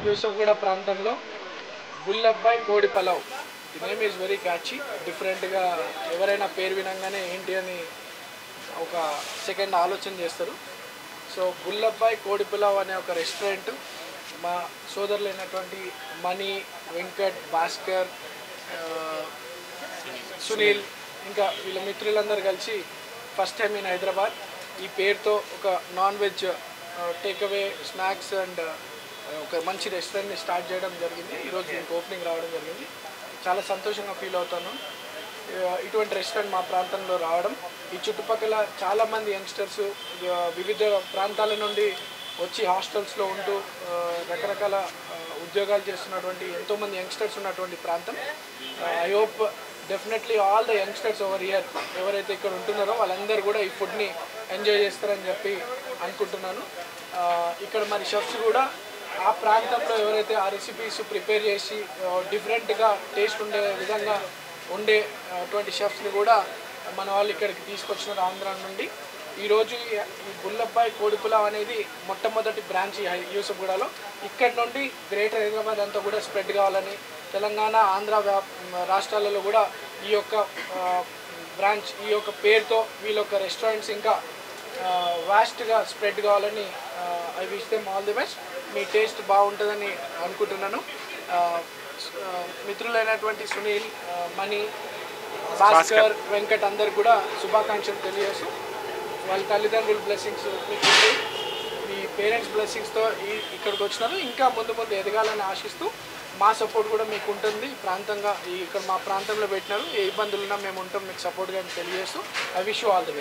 యూసఫ్గూడ ప్రాంతంలో గుల్లబ్బాయి కోడి pulao. The name is very catchy. డిఫరెంట్గా ఎవరైనా పేరు వినంగానే ఏంటి అని ఒక సెకండ్ ఆలోచన చేస్తారు. సో గుల్లబ్బాయి కోడి పులావ్ అనే ఒక రెస్టారెంట్ మా సోదరులైనటువంటి మణి, వెంకట్, భాస్కర్, సునీల్ ఇంకా వీళ్ళ మిత్రులందరూ కలిసి ఫస్ట్ టైం ఇన్ హైదరాబాద్ ఈ పేరుతో ఒక non veg takeaway snacks and ఒక మంచి రెస్టారెంట్ని స్టార్ట్ చేయడం జరిగింది. ఈరోజు మీకు ఓపెనింగ్ రావడం జరిగింది. చాలా సంతోషంగా ఫీల్ అవుతాను ఇటువంటి రెస్టారెంట్ మా ప్రాంతంలో రావడం. ఈ చుట్టుపక్కల చాలామంది యంగ్స్టర్స్ వివిధ ప్రాంతాల నుండి వచ్చి హాస్టల్స్లో ఉంటూ రకరకాల ఉద్యోగాలు చేస్తున్నటువంటి ఎంతోమంది యంగ్స్టర్స్ ఉన్నటువంటి ప్రాంతం. I hope definitely all the youngsters over year ఎవరైతే ఇక్కడ ఉంటున్నారో వాళ్ళందరూ కూడా ఈ ఫుడ్ని ఎంజాయ్ చేస్తారని చెప్పి అనుకుంటున్నాను. ఇక్కడ మరి షెఫ్స్ కూడా ఆ ప్రాంతంలో ఎవరైతే ఆ రెసిపీస్ ప్రిపేర్ చేసి డిఫరెంట్గా టేస్ట్ ఉండే విధంగా ఉండే అటువంటి షెఫ్స్ని కూడా మన వాళ్ళు ఇక్కడికి తీసుకొచ్చినారు ఆంధ్ర నుండి. ఈరోజు ఈ గుల్లబ్బాయి కోడి పులావ్ అనేది మొట్టమొదటి బ్రాంచ్ యూసఫ్గూడలో. ఇక్కడ నుండి గ్రేటర్ హైదరాబాద్ అంతా కూడా స్ప్రెడ్ కావాలని, తెలంగాణ, ఆంధ్ర రాష్ట్రాలలో కూడా ఈ యొక్క బ్రాంచ్ ఈ యొక్క పేరుతో వీళ్ళ యొక్క రెస్టారెంట్స్ ఇంకా వాస్ట్గా స్ప్రెడ్ కావాలని I wish them all the best. Me taste బాగుంటుందని అనుకుంటున్నాను. మిత్రులైనటువంటి సునీల్, మణి, భాస్కర్, వెంకట్ అందరు కూడా శుభాకాంక్షలు తెలియజేస్తూ వాళ్ళ తల్లిదండ్రుల బ్లెస్సింగ్స్ మీకు మీ పేరెంట్స్ బ్లెస్సింగ్స్తో ఇక్కడికి వచ్చినారు. ఇంకా ముందు ముందు ఎదగాలని ఆశిస్తూ మా సపోర్ట్ కూడా మీకు ఉంటుంది. ప్రాంతంగా ఇక్కడ మా ప్రాంతంలో పెట్టినారు, ఏ ఇబ్బందులున్నా మేము ఉంటాం మీకు సపోర్ట్గా తెలియజేస్తూ I wish you all the best.